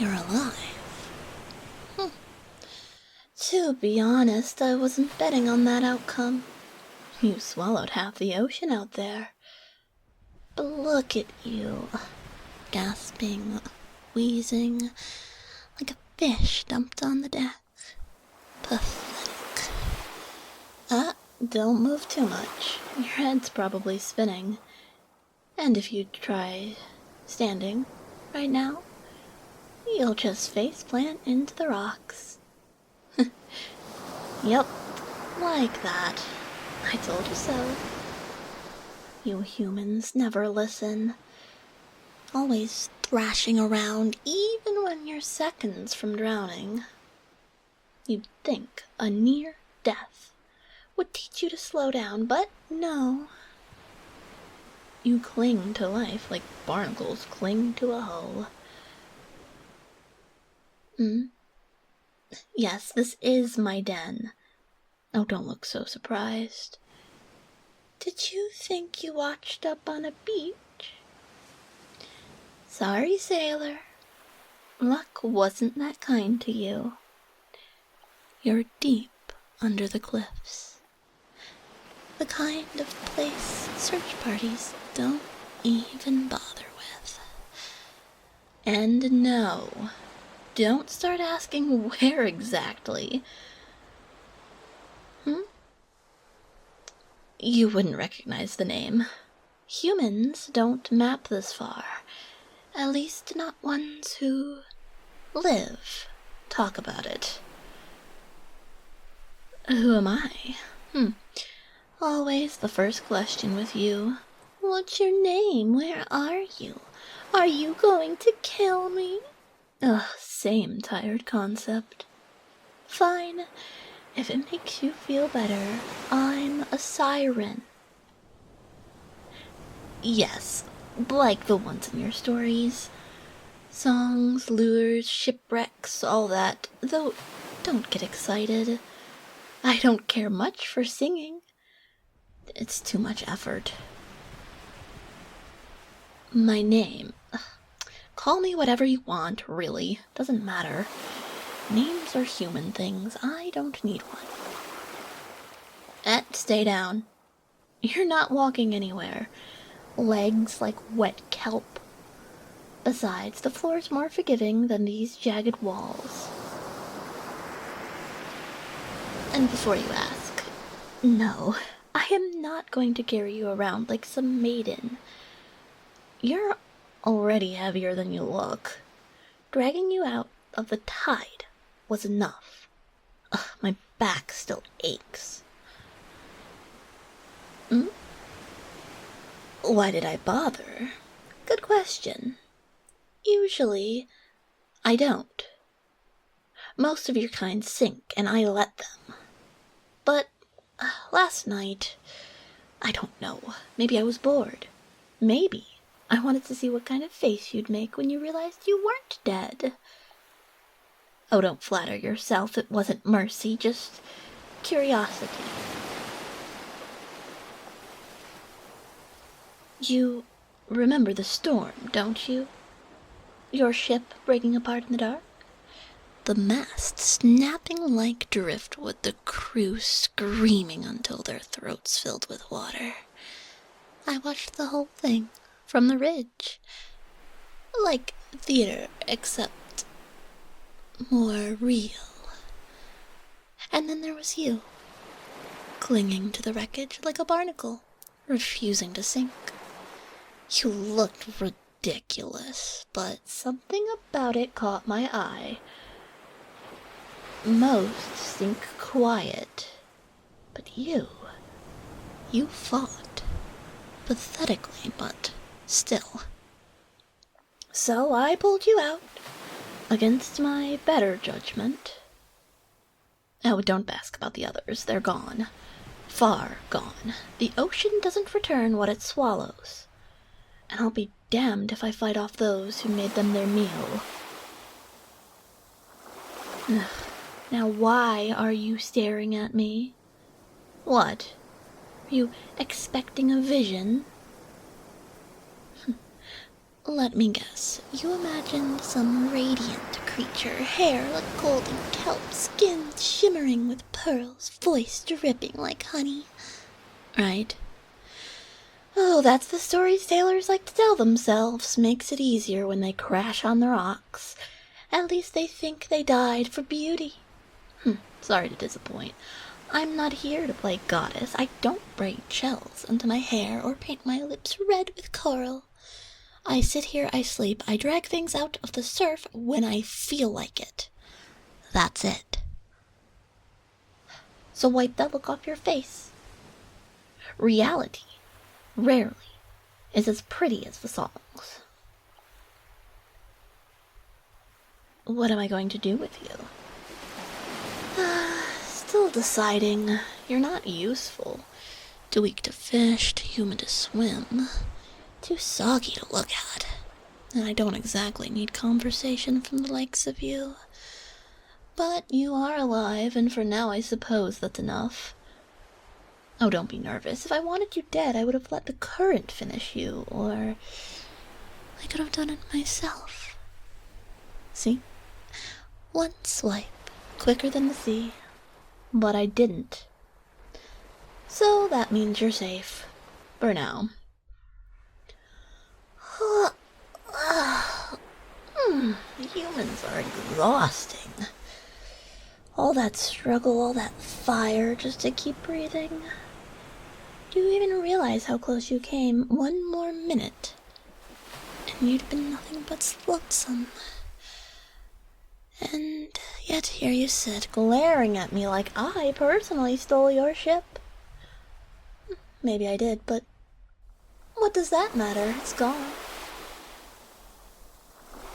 You're alive. To be honest, I wasn't betting on that outcome. You swallowed half the ocean out there. But look at you, gasping, wheezing, like a fish dumped on the deck. Pathetic. Don't move too much. Your head's probably spinning. And if you try standing right now, you'll just face-plant into the rocks. Yep, like that. I told you so. You humans never listen. Always thrashing around, even when you're seconds from drowning. You'd think a near death would teach you to slow down, but no. You cling to life like barnacles cling to a hull. Yes, this is my den. Oh, don't look so surprised. Did you think you washed up on a beach? Sorry, sailor. Luck wasn't that kind to you. You're deep under the cliffs. The kind of place search parties don't even bother with. And no, don't start asking where exactly. You wouldn't recognize the name. Humans don't map this far. At least not ones who live talk about it. Who am I? Always the first question with you. What's your name? Where are you? Are you going to kill me? Ugh, same tired concept. Fine. If it makes you feel better, I'm a siren. Yes, like the ones in your stories. Songs, lures, shipwrecks, all that. Though, don't get excited. I don't care much for singing. It's too much effort. My name. Call me whatever you want, really. Doesn't matter. Names are human things. I don't need one. Stay down. You're not walking anywhere. Legs like wet kelp. Besides, the floor's more forgiving than these jagged walls. And before you ask, no, I am not going to carry you around like some maiden. You're already heavier than you look. Dragging you out of the tide was enough. Ugh, my back still aches. Why did I bother? Good question. Usually, I don't. Most of your kind sink, and I let them. But last night, I don't know. Maybe I was bored. Maybe I wanted to see what kind of face you'd make when you realized you weren't dead. Oh, don't flatter yourself. It wasn't mercy, just curiosity. You remember the storm, don't you? Your ship breaking apart in the dark? The mast snapping like driftwood, the crew screaming until their throats filled with water. I watched the whole thing from the ridge. Like theater, except more real. And then there was you, clinging to the wreckage like a barnacle, refusing to sink. You looked ridiculous, but something about it caught my eye. Most sink quiet, but you fought. Pathetically, but still. So I pulled you out, against my better judgment. Oh, don't ask about the others, they're gone. Far gone. The ocean doesn't return what it swallows. And I'll be damned if I fight off those who made them their meal. Now why are you staring at me? What? Are you expecting a vision? Let me guess, you imagined some radiant creature, hair like golden kelp, skin shimmering with pearls, voice dripping like honey. Right? Oh, that's the story sailors like to tell themselves. Makes it easier when they crash on the rocks. At least they think they died for beauty. Sorry to disappoint. I'm not here to play goddess. I don't braid shells into my hair or paint my lips red with coral. I sit here, I sleep, I drag things out of the surf when I feel like it. That's it. So wipe that look off your face. Reality, rarely, is as pretty as the songs. What am I going to do with you? Still deciding. You're not useful. Too weak to fish, too human to swim. Too soggy to look at. And I don't exactly need conversation from the likes of you. But you are alive, and for now I suppose that's enough. Oh, don't be nervous. If I wanted you dead, I would have let the current finish you, or I could have done it myself. See? One swipe, quicker than the sea. But I didn't. So that means you're safe. For now. Humans are exhausting. All that struggle, all that fire just to keep breathing. Do you even realize how close you came? One more minute, and you'd been nothing but flotsam. And yet here you sit, glaring at me like I personally stole your ship. Maybe I did, but what does that matter? It's gone.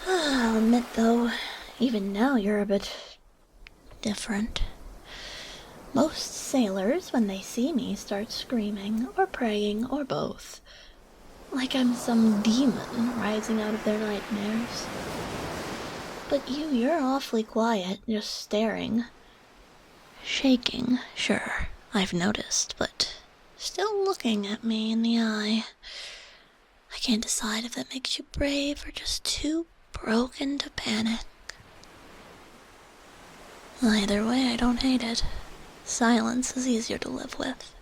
I'll admit, though, even now you're a bit different. Most sailors, when they see me, start screaming, or praying, or both. Like I'm some demon rising out of their nightmares. But you're awfully quiet, just staring. Shaking, sure, I've noticed, but still looking at me in the eye. I can't decide if that makes you brave or just too broken to panic. Either way, I don't hate it. Silence is easier to live with.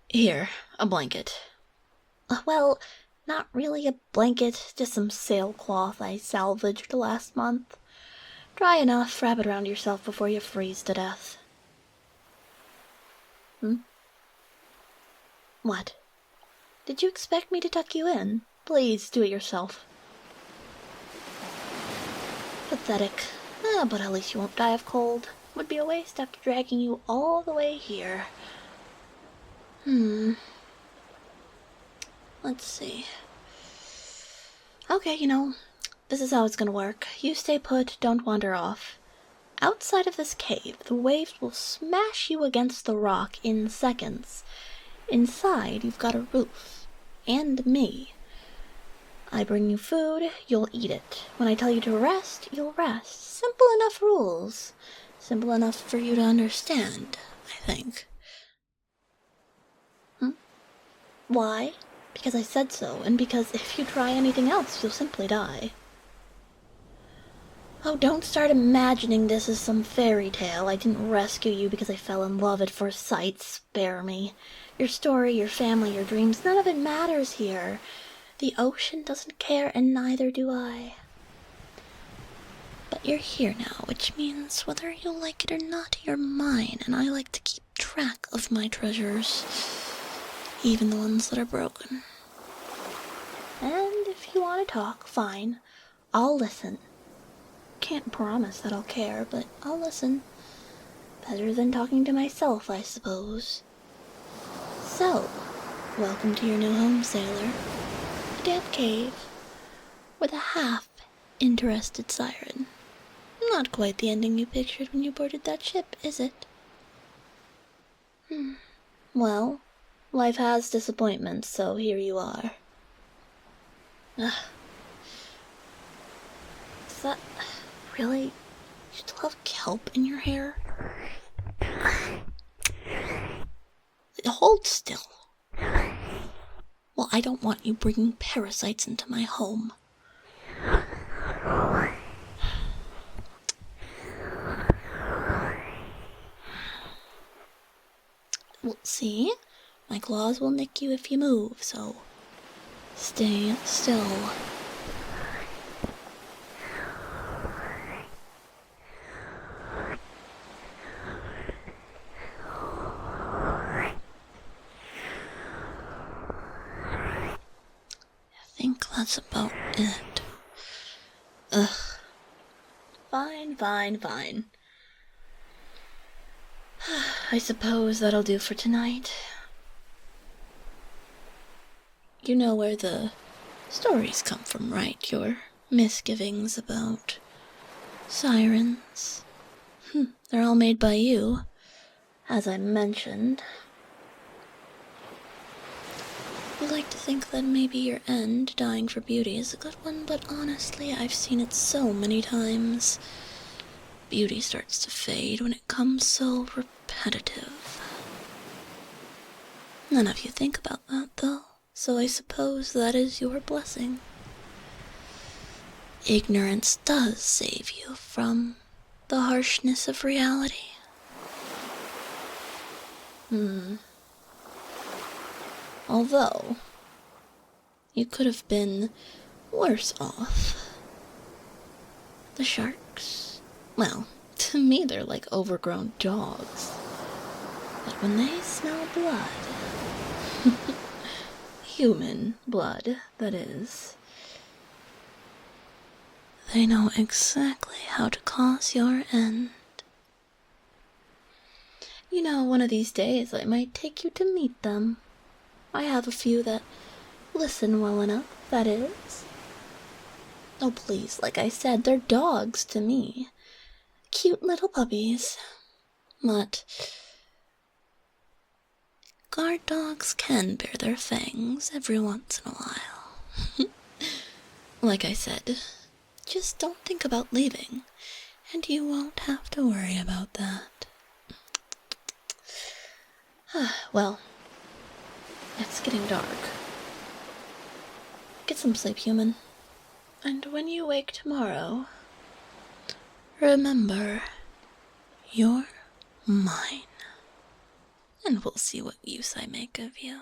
Here, a blanket. Well, not really a blanket, just some sailcloth I salvaged last month. Dry enough, wrap it around yourself before you freeze to death. What? Did you expect me to tuck you in? Please, do it yourself. Pathetic. But at least you won't die of cold. Would be a waste after dragging you all the way here. Let's see. Okay, this is how it's gonna work. You stay put, don't wander off. Outside of this cave, the waves will smash you against the rock in seconds. Inside, you've got a roof. And me. I bring you food, you'll eat it. When I tell you to rest, you'll rest. Simple enough rules. Simple enough for you to understand, I think. Why? Because I said so, and because if you try anything else, you'll simply die. Oh, don't start imagining this as some fairy tale. I didn't rescue you because I fell in love at first sight. Spare me. Your story, your family, your dreams, none of it matters here. The ocean doesn't care, and neither do I. But you're here now, which means whether you like it or not, you're mine, and I like to keep track of my treasures. Even the ones that are broken. And if you want to talk, fine. I'll listen. Can't promise that I'll care, but I'll listen. Better than talking to myself, I suppose. So, welcome to your new home, sailor. A damp cave. With a half-interested siren. Not quite the ending you pictured when you boarded that ship, is it? Well, life has disappointments, so here you are. Is that really? You still have kelp in your hair? Hold still. Well, I don't want you bringing parasites into my home. Well, see? My claws will nick you if you move, so stay still. I think that's about it. Ugh. Fine. I suppose that'll do for tonight. You know where the stories come from, right? Your misgivings about sirens. They're all made by you, as I mentioned. You like to think that maybe your end, dying for beauty, is a good one, but honestly, I've seen it so many times. Beauty starts to fade when it comes so repetitive. None of you think about that, though, so I suppose that is your blessing. Ignorance does save you from the harshness of reality. Although, you could have been worse off. The sharks, well, to me they're like overgrown dogs. But when they smell blood, human blood, that is, they know exactly how to cause your end. You know, one of these days I might take you to meet them. I have a few that listen well enough, that is. Oh, please, like I said, they're dogs to me. Cute little puppies. But guard dogs can bare their fangs every once in a while. Like I said, just don't think about leaving, and you won't have to worry about that. Well, it's getting dark. Get some sleep, human. And when you wake tomorrow, remember, you're mine. And we'll see what use I make of you.